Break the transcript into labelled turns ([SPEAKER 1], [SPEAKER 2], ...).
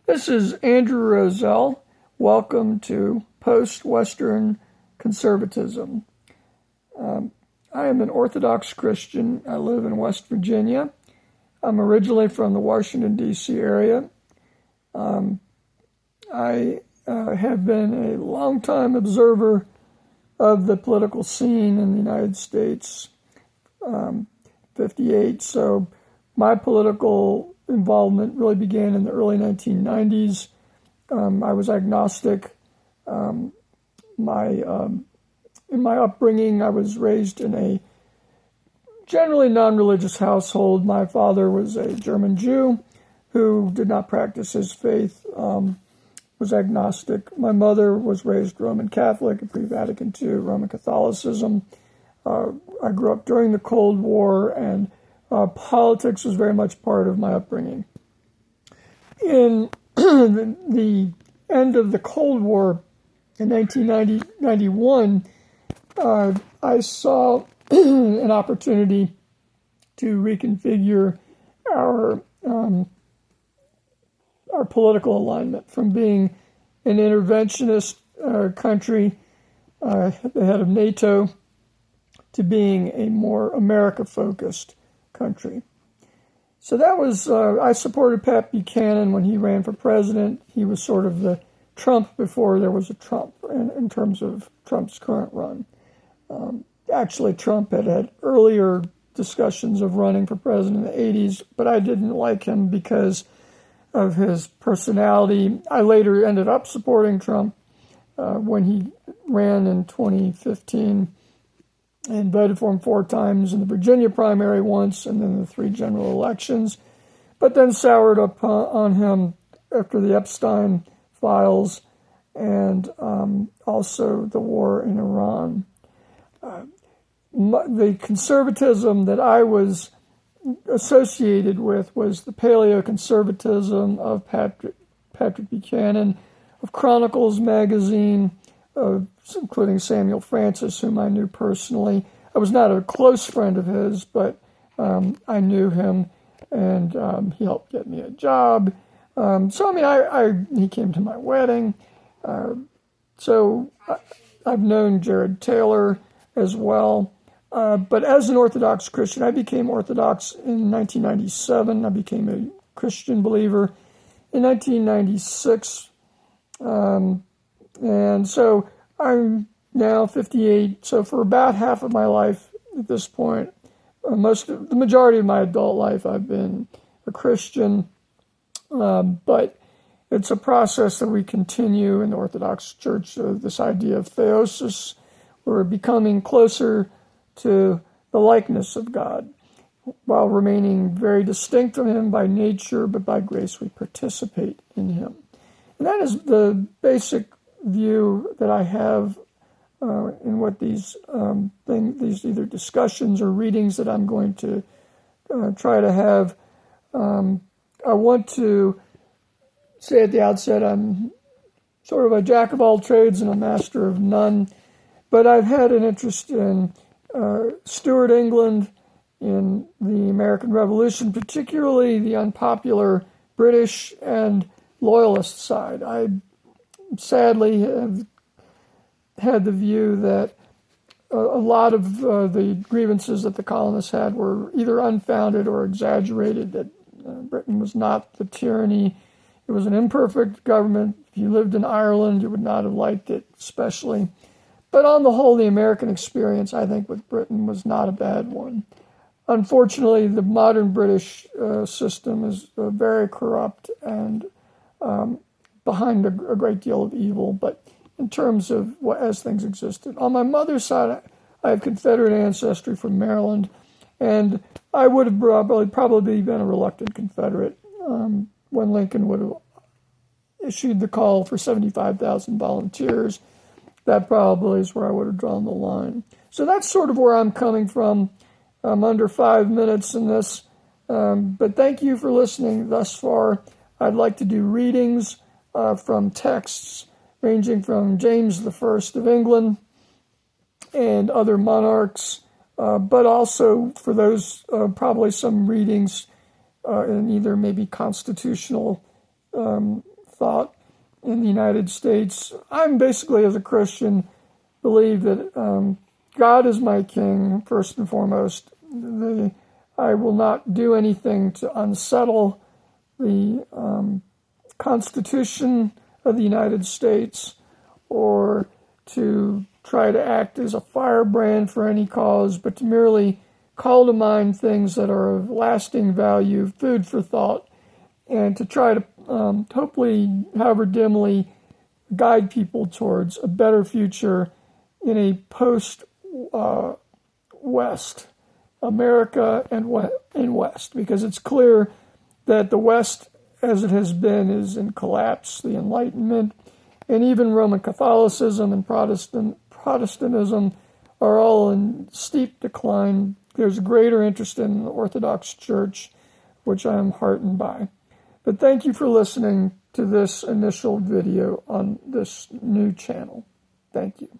[SPEAKER 1] This is Andrew Roselle. Welcome to Post-Western Conservatism. I am an Orthodox Christian. I live in West Virginia. I'm originally from the Washington, D.C. area. I have been a longtime observer of the political scene in the United States, 58. So my political involvement really began in the early 1990s. I was agnostic. In my upbringing, I was raised in a generally non-religious household. My father was a German Jew who did not practice his faith, was agnostic. My mother was raised Roman Catholic, pre-Vatican II, Roman Catholicism. I grew up during the Cold War, and politics was very much part of my upbringing. In the end of the Cold War in 1991, I saw an opportunity to reconfigure our political alignment from being an interventionist country, the head of NATO, to being a more America-focused country. So that was, I supported Pat Buchanan when he ran for president. He was sort of the Trump before there was a Trump in terms of Trump's current run. Actually, Trump had earlier discussions of running for president in the 80s, but I didn't like him because of his personality. I later ended up supporting Trump when he ran in 2015 and voted for him 4 times in the Virginia primary once and then the 3 general elections, but then soured up on him after the Epstein files and also the war in Iran. The conservatism that I was associated with was the paleo-conservatism of Patrick Buchanan, of Chronicles magazine, including Samuel Francis, whom I knew personally. I was not a close friend of his, but I knew him, and he helped get me a job. He came to my wedding. So I've known Jared Taylor as well. But as an Orthodox Christian, I became Orthodox in 1997. I became a Christian believer in 1996. And so I'm now 58. So for about half of my life at this point, the majority of my adult life, I've been a Christian. But it's a process that we continue in the Orthodox Church, this idea of theosis. We're becoming closer to the likeness of God, while remaining very distinct from Him by nature, but by grace we participate in Him. And that is the basic view that I have in what these either discussions or readings that I'm going to try to have. I want to say at the outset I'm sort of a jack of all trades and a master of none, but I've had an interest in Stuart England, in the American Revolution, particularly the unpopular British and Loyalist side. I sadly have had the view that a lot of the grievances that the colonists had were either unfounded or exaggerated, that Britain was not the tyranny. It was an imperfect government. If you lived in Ireland, you would not have liked it, especially. But on the whole, the American experience, I think, with Britain was not a bad one. Unfortunately, the modern British system is very corrupt and behind a great deal of evil. But in terms of as things existed, on my mother's side, I have Confederate ancestry from Maryland, and I would have probably been a reluctant Confederate when Lincoln would have issued the call for 75,000 volunteers. That probably is where I would have drawn the line. So that's sort of where I'm coming from. I'm under 5 minutes in this, but thank you for listening thus far. I'd like to do readings from texts ranging from James I of England and other monarchs, but also for those probably some readings in either maybe constitutional thought in the United States. I'm basically, as a Christian, believe that God is my king, first and foremost. I will not do anything to unsettle the Constitution of the United States or to try to act as a firebrand for any cause, but to merely call to mind things that are of lasting value, food for thought, and to try to hopefully, however dimly, guide people towards a better future in a post-West America and West, because it's clear that the West, as it has been, is in collapse. The Enlightenment and even Roman Catholicism and Protestantism are all in steep decline. There's greater interest in the Orthodox Church, which I am heartened by. But thank you for listening to this initial video on this new channel. Thank you.